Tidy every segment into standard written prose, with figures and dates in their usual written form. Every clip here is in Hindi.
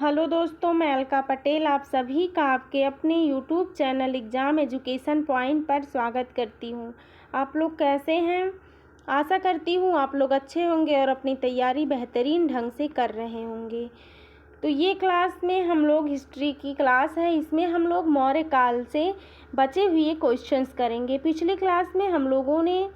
हेलो दोस्तों, मैं अलका पटेल आप सभी का आपके अपने YouTube channel exam education point पर स्वागत करती हूँ। आप लोग कैसे हैं? आशा करती हूँ आप लोग अच्छे होंगे और अपनी तैयारी बेहतरीन ढंग से कर रहे होंगे। तो ये क्लास में हम लोग हिस्ट्री की क्लास है, इसमें हम लोग मौर्य काल से बचे हुए क्वेश्चंस करेंगे। पिछली क्लास में हम लोगों ने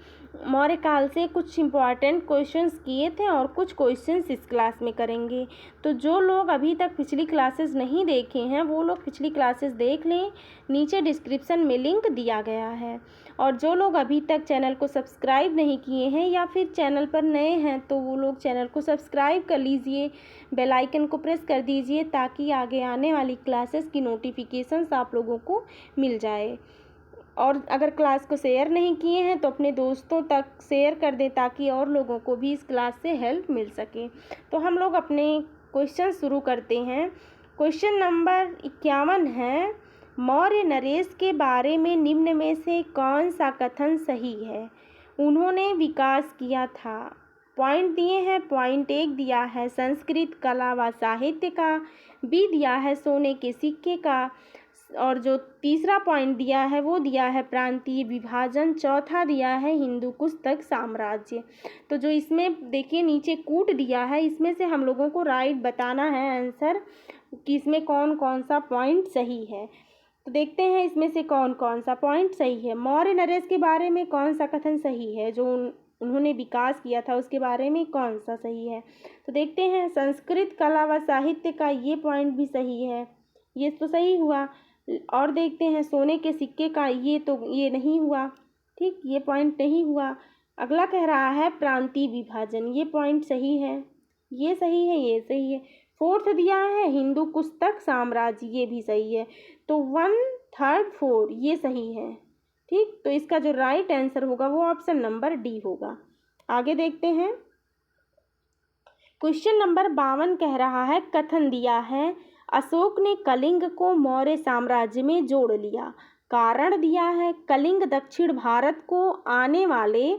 मौर्य काल से कुछ इम्पॉर्टेंट क्वेश्चंस किए थे और कुछ क्वेश्चंस इस क्लास में करेंगे। तो जो लोग अभी तक पिछली क्लासेस नहीं देखे हैं वो लोग पिछली क्लासेस देख लें, नीचे डिस्क्रिप्शन में लिंक दिया गया है। और जो लोग अभी तक चैनल को सब्सक्राइब नहीं किए हैं या फिर चैनल पर नए हैं तो वो लोग चैनल को सब्सक्राइब कर लीजिए, बेल आइकन को प्रेस कर दीजिए ताकि आगे आने वाली क्लासेस की नोटिफिकेशंस आप लोगों को मिल जाए। और अगर क्लास को शेयर नहीं किए हैं तो अपने दोस्तों तक शेयर कर दें ताकि और लोगों को भी इस क्लास से हेल्प मिल सके। तो हम लोग अपने क्वेश्चन शुरू करते हैं। क्वेश्चन नंबर 51 है, मौर्य नरेश के बारे में निम्न में से कौन सा कथन सही है? उन्होंने विकास किया था। पॉइंट दिए हैं, पॉइंट 1 दिया है संस्कृत कला व साहित्य का, बी दिया है सोने के सिक्के का, और जो तीसरा पॉइंट दिया है वो दिया है प्रांतीय विभाजन, चौथा दिया है हिंदू कुश तक साम्राज्य। तो जो इसमें देखिए नीचे कूट दिया है, इसमें से हम लोगों को राइट बताना है आंसर कि इसमें कौन कौन सा पॉइंट सही है। तो देखते हैं इसमें से कौन कौन सा पॉइंट सही है। मौर्य नरेश के बारे में कौन सा कथन सही है? जो उन्होंने विकास किया था उसके बारे में कौन सा सही है? तो देखते हैं, संस्कृत कला व साहित्य का ये पॉइंट भी सही है, ये तो सही हुआ। और देखते हैं सोने के सिक्के का, ये नहीं हुआ, ठीक, ये पॉइंट नहीं हुआ। अगला कह रहा है प्रांतीय विभाजन, ये पॉइंट सही है, ये सही है, ये सही है। फोर्थ दिया है हिंदू कुश तक साम्राज्य, ये भी सही है। तो 1, 3, 4 ये सही है, ठीक। तो इसका जो राइट आंसर होगा वो ऑप्शन नंबर डी होगा। आगे देखते हैं, क्वेश्चन नंबर 52 कह रहा है, कथन दिया है अशोक ने कलिंग को मौर्य साम्राज्य में जोड़ लिया। कारण दिया है कलिंग दक्षिण भारत को आने वाले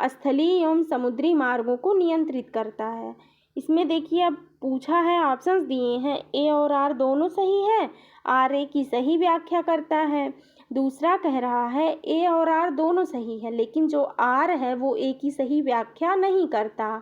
स्थलीय एवं समुद्री मार्गों को नियंत्रित करता है। इसमें देखिए अब पूछा है, ऑप्शंस दिए हैं, ए और आर दोनों सही है, आर ए की सही व्याख्या करता है। दूसरा कह रहा है ए और आर दोनों सही है लेकिन जो आर है वो ए की सही व्याख्या नहीं करता।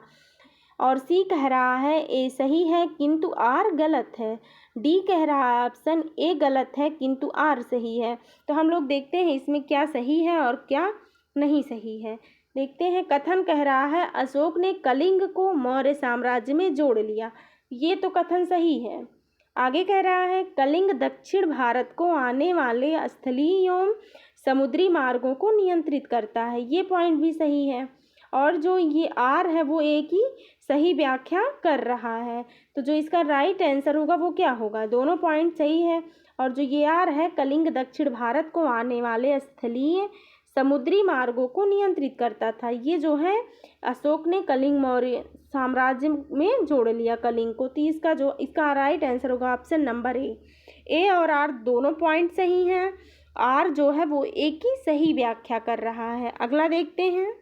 और सी कह रहा है ए सही है किंतु आर गलत है। डी कह रहा है ऑप्शन ए गलत है किंतु आर सही है। तो हम लोग देखते हैं इसमें क्या सही है और क्या नहीं सही है। देखते हैं, कथन कह रहा है अशोक ने कलिंग को मौर्य साम्राज्य में जोड़ लिया, ये तो कथन सही है। आगे कह रहा है कलिंग दक्षिण भारत को आने वाले स्थलीय एवं समुद्री मार्गों को नियंत्रित करता है, ये पॉइंट भी सही है। और जो ये आर है वो ए की सही व्याख्या कर रहा है। तो जो इसका राइट आंसर होगा वो क्या होगा? दोनों पॉइंट सही है। और जो ये आर है कलिंग दक्षिण भारत को आने वाले स्थलीय समुद्री मार्गों को नियंत्रित करता था, ये जो है अशोक ने कलिंग मौर्य साम्राज्य में जोड़ लिया कलिंग को। तो इसका राइट आंसर होगा ऑप्शन नंबर ए। ए और आर दोनों पॉइंट सही हैं, आर जो है वो ए की सही व्याख्या कर रहा है। अगला देखते हैं,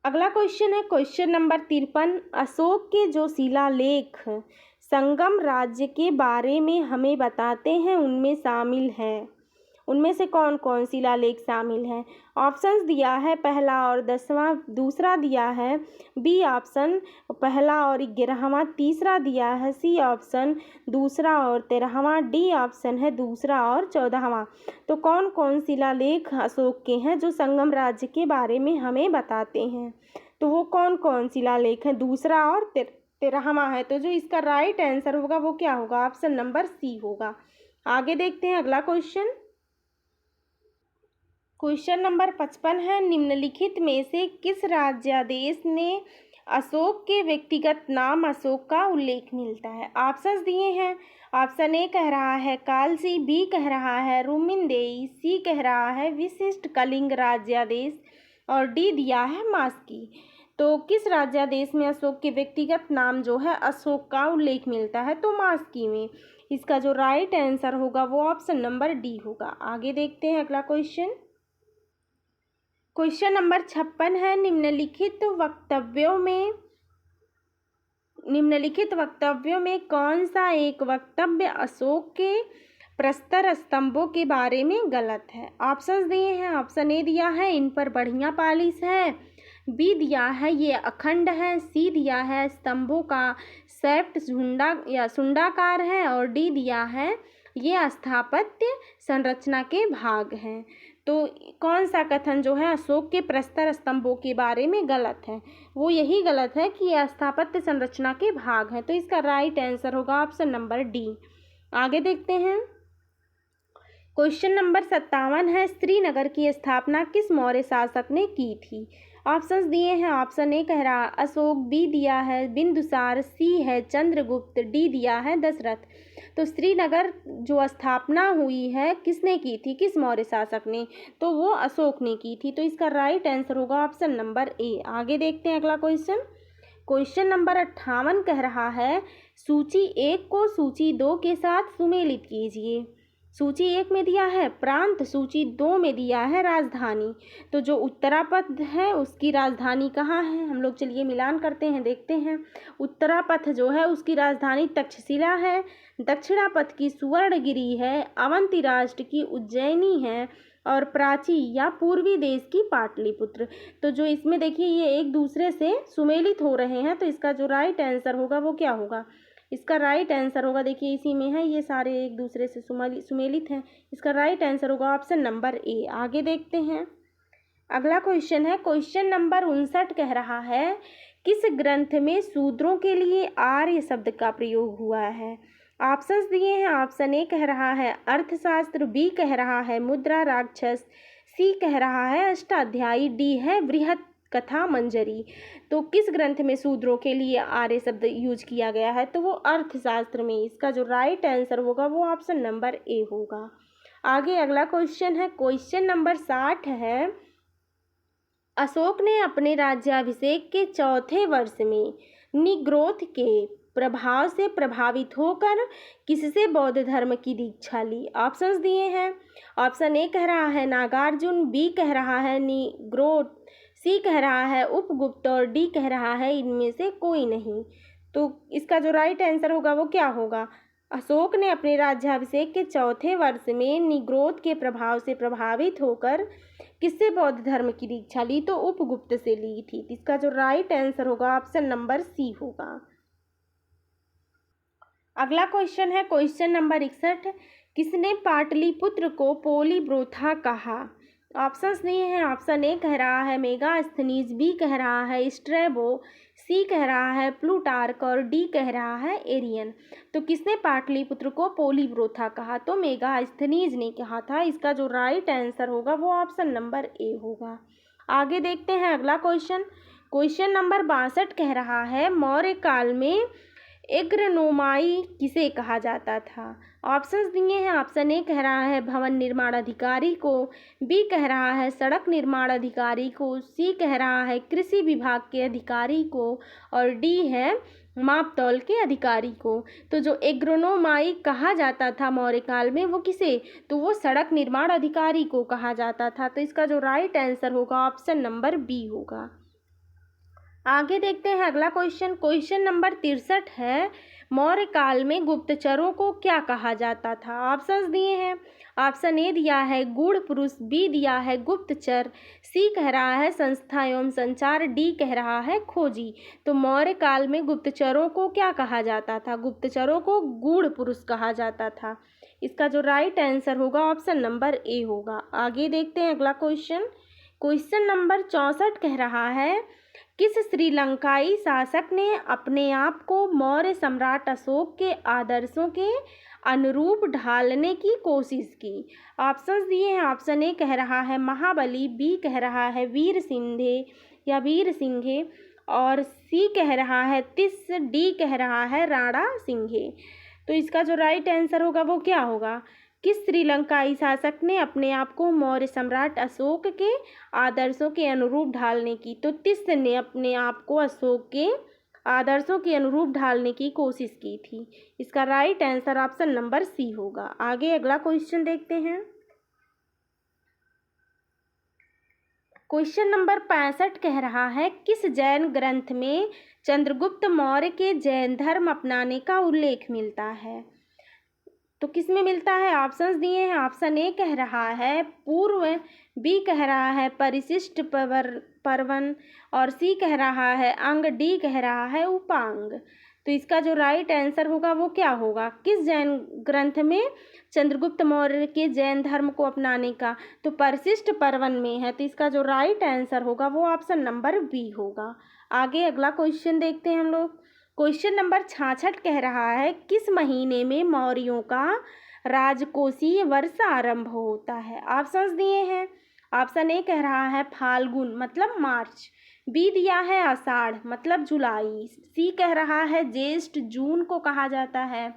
अगला क्वेश्चन है क्वेश्चन नंबर 53, अशोक के जो शिलालेख संगम राज्य के बारे में हमें बताते हैं उनमें शामिल है, उनमें से कौन कौन शिलालेख शामिल है? ऑप्शंस दिया है पहला और 10वां, दूसरा दिया है बी ऑप्शन पहला और 11वां, तीसरा दिया है सी ऑप्शन दूसरा और 13वां, डी ऑप्शन है दूसरा और 14वां। तो कौन कौन शिलालेख अशोक के हैं जो संगम राज्य के बारे में हमें बताते हैं? तो वो कौन कौन शिलालेख हैं? दूसरा और 13वां है। तो जो इसका राइट आंसर होगा वो क्या होगा? ऑप्शन नंबर सी होगा। आगे देखते हैं अगला क्वेश्चन। क्वेश्चन नंबर 55 है, निम्नलिखित में से किस राज्यादेश ने अशोक के व्यक्तिगत नाम अशोक का उल्लेख मिलता है? ऑप्शंस दिए हैं, ऑप्शन ए कह रहा है कालसी, बी कह रहा है रुमिनदेई, सी कह रहा है विशिष्ट कलिंग राज्यादेश और डी दिया है मास्की। तो किस राज्यादेश में अशोक के व्यक्तिगत नाम जो है अशोक का उल्लेख मिलता है? तो मास्की में। इसका जो राइट आंसर होगा वो ऑप्शन नंबर डी होगा। आगे देखते हैं अगला क्वेश्चन। क्वेश्चन नंबर 56 है, निम्नलिखित वक्तव्यों में निम्नलिखित वक्तव्यों में कौन सा एक वक्तव्य अशोक के प्रस्तर स्तंभों के बारे में गलत है? ऑप्शंस दिए हैं। ऑप्शन ए दिया है इन पर बढ़िया पालिश है, बी दिया है ये अखंड है, सी दिया है स्तंभों का शेफ्ट झुंडा या सुंडाकार है, और डी दिया है ये स्थापत्य संरचना के भाग हैं। तो कौन सा कथन जो है अशोक के प्रस्तर स्तंभों के बारे में गलत है? वो यही गलत है कि ये स्थापत्य संरचना के भाग हैं। तो इसका राइट आंसर होगा ऑप्शन नंबर डी। आगे देखते हैं। क्वेश्चन नंबर 57 है, श्रीनगर की स्थापना किस मौर्य शासक ने की थी? ऑप्शंस दिए हैं। ऑप्शन ए कह रहा अशोक, बी दिया है बिंदुसार, सी है चंद्रगुप्त, डी दिया है दशरथ। तो श्रीनगर जो स्थापना हुई है किसने की थी, किस मौर्य शासक ने? तो वो अशोक ने की थी। तो इसका राइट आंसर होगा ऑप्शन नंबर ए। आगे देखते हैं अगला क्वेश्चन। क्वेश्चन नंबर 58 कह रहा है, सूची 1 को सूची 2 के साथ सुमेलित कीजिए। सूची 1 में दिया है प्रांत, सूची 2 में दिया है राजधानी। तो जो उत्तरापथ है उसकी राजधानी कहाँ है? हम लोग चलिए मिलान करते हैं, देखते हैं। उत्तरापथ जो है उसकी राजधानी तक्षशिला है, दक्षिणापथ की सुवर्णगिरी है, अवंती राष्ट्र की उज्जैनी है, और प्राची या पूर्वी देश की पाटलिपुत्र। तो जो इसमें देखिए ये एक दूसरे से सुमेलित हो रहे हैं, तो इसका जो राइट आंसर होगा वो क्या होगा? इसका राइट आंसर होगा, देखिए इसी में है, ये सारे एक दूसरे से सुमेलित हैं। इसका राइट आंसर होगा ऑप्शन नंबर ए। आगे देखते हैं। अगला क्वेश्चन है क्वेश्चन नंबर 59 कह रहा है, किस ग्रंथ में शूद्रों के लिए आर्य शब्द का प्रयोग हुआ है? ऑप्शंस दिए हैं। ऑप्शन ए कह रहा है अर्थशास्त्र, बी कह रहा है मुद्रा राक्षस, सी कह रहा है अष्टाध्यायी, डी है बृहत कथा मंजरी। तो किस ग्रंथ में शूद्रों के लिए आर्य शब्द यूज किया गया है? तो वो अर्थशास्त्र में। इसका जो राइट आंसर होगा वो ऑप्शन नंबर ए होगा। आगे अगला क्वेश्चन है क्वेश्चन नंबर 60 है, अशोक ने अपने राज्याभिषेक के चौथे वर्ष में निग्रोध के प्रभाव से प्रभावित होकर किससे बौद्ध धर्म की दीक्षा ली? ऑप्शंस दिए हैं। ऑप्शन ए कह रहा है नागार्जुन, बी कह रहा है निग्रोध, सी कह रहा है उपगुप्त, और डी कह रहा है इनमें से कोई नहीं। तो इसका जो राइट आंसर होगा वो क्या होगा? अशोक ने अपने राज्याभिषेक के चौथे वर्ष में निग्रोध के प्रभाव से प्रभावित होकर किससे बौद्ध धर्म की दीक्षा ली? तो उपगुप्त से ली थी। इसका जो राइट आंसर होगा ऑप्शन नंबर सी होगा। अगला क्वेश्चन है क्वेश्चन नंबर 61, किसने पाटलिपुत्र को पोलीब्रोथा कहा? ऑप्शंस दिए हैं। ऑप्शन ए कह रहा है मेगास्थनीज, बी कह रहा है स्ट्रैबो, सी कह रहा है प्लूटार्क, और डी कह रहा है एरियन। तो किसने पाटलिपुत्र को पोलीब्रोथा कहा? तो मेगास्थनीज ने कहा था। इसका जो राइट आंसर होगा वो ऑप्शन नंबर ए होगा। आगे देखते हैं अगला क्वेश्चन। क्वेश्चन नंबर 62 कह रहा है, मौर्य काल में एग्रनोमाई किसे कहा जाता था? ऑप्शंस दिए हैं। ऑप्शन ए कह रहा है भवन निर्माण अधिकारी को, बी कह रहा है सड़क निर्माण अधिकारी को, सी कह रहा है कृषि विभाग के अधिकारी को, और डी है मापतौल के अधिकारी को। तो जो एग्रोनोमाई कहा जाता था मौर्य काल में वो किसे? तो वो सड़क निर्माण अधिकारी को कहा जाता था। तो इसका जो राइट आंसर होगा ऑप्शन नंबर बी होगा। आगे देखते हैं अगला क्वेश्चन। क्वेश्चन नंबर 63 है, मौर्य काल में गुप्तचरों को क्या कहा जाता था? ऑप्शंस दिए हैं। ऑप्शन ए दिया है गूढ़ पुरुष, बी दिया है गुप्तचर, सी कह रहा है संस्था एवं संचार, डी कह रहा है खोजी। तो मौर्य काल में गुप्तचरों को क्या कहा जाता था? गुप्तचरों को गूढ़ पुरुष कहा जाता था। इसका जो राइट आंसर होगा ऑप्शन नंबर ए होगा। आगे देखते हैं अगला क्वेश्चन। क्वेश्चन नंबर 64 कह रहा है, किस श्रीलंकाई शासक ने अपने आप को मौर्य सम्राट अशोक के आदर्शों के अनुरूप ढालने की कोशिश की? ऑप्शंस दिए हैं। ऑप्शन ए कह रहा है महाबली, बी कह रहा है वीर सिंधे या वीर सिंघे, और सी कह रहा है तिस, डी कह रहा है राणा सिंघे। तो इसका जो राइट आंसर होगा वो क्या होगा? किस श्रीलंकाई शासक ने अपने आप को मौर्य सम्राट अशोक के आदर्शों के अनुरूप ढालने की? तो तिस ने अपने आप को अशोक के आदर्शों के अनुरूप ढालने की कोशिश की थी। इसका right answer option number C होगा। आगे अगला क्वेश्चन देखते हैं। क्वेश्चन नंबर 65 कह रहा है, किस जैन ग्रंथ में चंद्रगुप्त मौर्य के जैन धर्म अपनाने का उल्लेख मिलता है? तो किस में मिलता है? ऑप्शंस दिए हैं। ऑप्शन ए कह रहा है पूर्व, बी कह रहा है परिशिष्ट पर्वन, और सी कह रहा है अंग, डी कह रहा है उपांग। तो इसका जो राइट आंसर होगा वो क्या होगा? किस जैन ग्रंथ में चंद्रगुप्त मौर्य के जैन धर्म को अपनाने का? तो परिशिष्ट पर्वन में है। तो इसका जो राइट आंसर होगा वो ऑप्शन नंबर बी होगा। आगे अगला क्वेश्चन देखते हैं हम लोग। क्वेश्चन नंबर 66 कह रहा है, किस महीने में मौर्यों का राजकोषीय वर्ष आरंभ होता है? ऑप्शंस दिए हैं। ऑप्शन ए कह रहा है फाल्गुन मतलब मार्च, बी दिया है आषाढ़ मतलब जुलाई, सी कह रहा है ज्येष्ठ जून को कहा जाता है,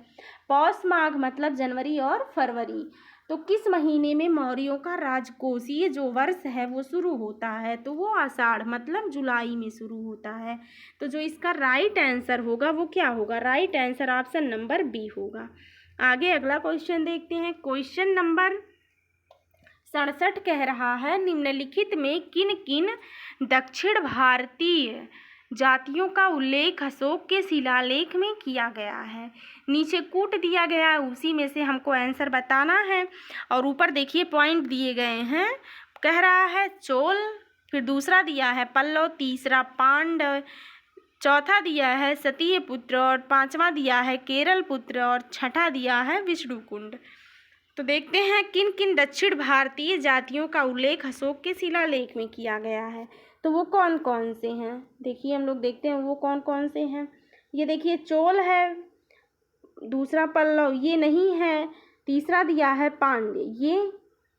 पौष माघ मतलब जनवरी और फरवरी। तो किस महीने में मौर्यों का राजकोषीय जो वर्ष है वो शुरू होता है? तो वो आषाढ़ मतलब जुलाई में शुरू होता है। तो जो इसका राइट आंसर होगा वो क्या होगा? Right answer option number B होगा। आगे अगला क्वेश्चन देखते हैं। क्वेश्चन नंबर 67 कह रहा है, निम्नलिखित में किन किन दक्षिण भारतीय जातियों का उल्लेख अशोक के शिलालेख में किया गया है? नीचे कूट दिया गया है, उसी में से हमको आंसर बताना है। और ऊपर देखिए पॉइंट दिए गए हैं। कह रहा है चोल, फिर दूसरा दिया है पल्लव, तीसरा पांडव, चौथा दिया है सतीय पुत्र, और पांचवा दिया है केरल पुत्र, और छठा दिया है विष्णुकुंड। तो देखते हैं किन किन दक्षिण भारतीय जातियों का उल्लेख अशोक के शिलालेख में किया गया है। तो वो कौन कौन से हैं? देखिए हम लोग देखते हैं वो कौन कौन से हैं। ये देखिए चोल है, दूसरा पल्लव ये नहीं है, तीसरा दिया है पांड्य,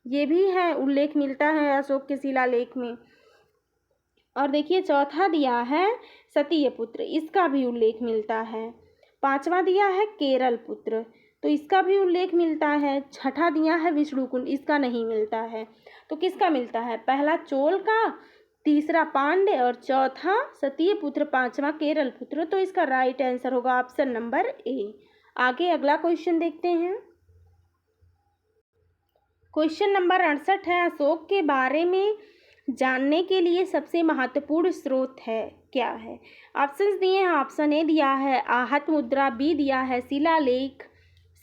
ये भी है, उल्लेख मिलता है अशोक के शिलालेख में। और देखिए चौथा दिया है सतीय पुत्र, इसका भी उल्लेख मिलता है। पांचवा दिया है केरल पुत्र, तो इसका भी उल्लेख मिलता है। छठा दिया है विष्णुकुंड, इसका नहीं मिलता है। तो किसका मिलता है? पहला चोल का, तीसरा पांड्य, और चौथा सतीय पुत्र, पांचवा केरल पुत्र। तो इसका राइट आंसर होगा ऑप्शन नंबर ए। आगे अगला क्वेश्चन देखते हैं। क्वेश्चन नंबर 68 है, अशोक के बारे में जानने के लिए सबसे महत्वपूर्ण स्रोत है क्या है? ऑप्शंस दिए हैं। ऑप्शन ए दिया है आहत मुद्रा, बी दिया है शिलालेख,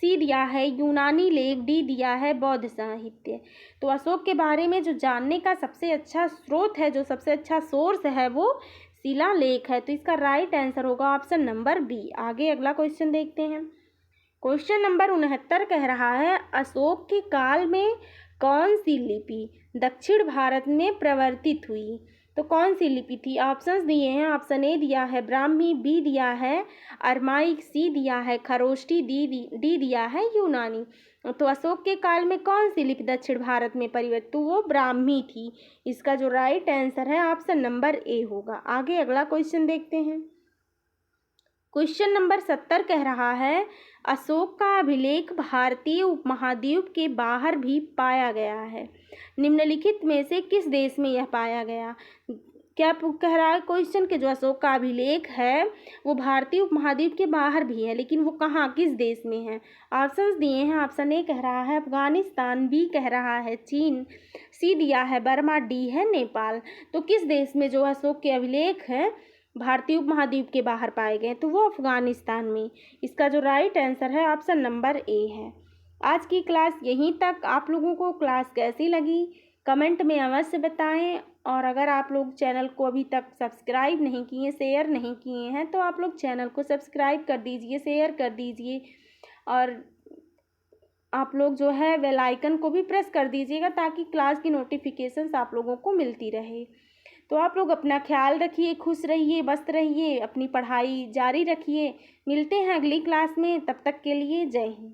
सी दिया है यूनानी लेख, डी दिया है बौद्ध साहित्य। तो अशोक के बारे में जो जानने का सबसे अच्छा स्रोत है, जो सबसे अच्छा सोर्स है, वो शिलालेख है। तो इसका राइट आंसर होगा ऑप्शन नंबर बी। आगे अगला क्वेश्चन देखते हैं। क्वेश्चन नंबर 69 कह रहा है, अशोक के काल में कौन सी लिपि दक्षिण भारत में प्रवर्तित हुई? तो कौन सी लिपि थी? ऑप्शंस दिए हैं। ऑप्शन ए दिया है ब्राह्मी, बी दिया है अरमाइक, सी दिया है खरोष्टी, डी दिया है यूनानी। तो अशोक के काल में कौन सी लिपि दक्षिण भारत में परिवर्तित? तो वो ब्राह्मी थी। इसका जो राइट आंसर है ऑप्शन नंबर ए होगा। आगे अगला क्वेश्चन देखते हैं। क्वेश्चन नंबर 70 कह रहा है, अशोक का अभिलेख भारतीय उपमहाद्वीप के बाहर भी पाया गया है। निम्नलिखित में से किस देश में यह पाया गया? क्या कह रहा है क्वेश्चन के जो अशोक का अभिलेख है वो भारतीय उपमहाद्वीप के बाहर भी है, लेकिन वो कहाँ, किस देश में है? ऑप्शंस दिए हैं। ऑप्शन ए कह रहा है अफगानिस्तान, बी कह रहा है चीन, सी दिया है बर्मा, डी है नेपाल। तो किस देश में जो अशोक के अभिलेख है भारतीय उपमहाद्वीप के बाहर पाए गए? तो वो अफगानिस्तान में। इसका जो राइट आंसर है ऑप्शन नंबर ए है। आज की क्लास यहीं तक। आप लोगों को क्लास कैसी लगी कमेंट में अवश्य बताएं, और अगर आप लोग चैनल को अभी तक सब्सक्राइब नहीं किए, शेयर नहीं किए हैं, तो आप लोग चैनल को सब्सक्राइब कर दीजिए, शेयर कर दीजिए, और आप लोग जो है बेल आइकन को भी प्रेस कर दीजिएगा ताकि क्लास की नोटिफिकेशंस आप लोगों को मिलती रहे। तो आप लोग अपना ख्याल रखिए, खुश रहिए, मस्त रहिए, अपनी पढ़ाई जारी रखिए। मिलते हैं अगली क्लास में, तब तक के लिए जय हिंद।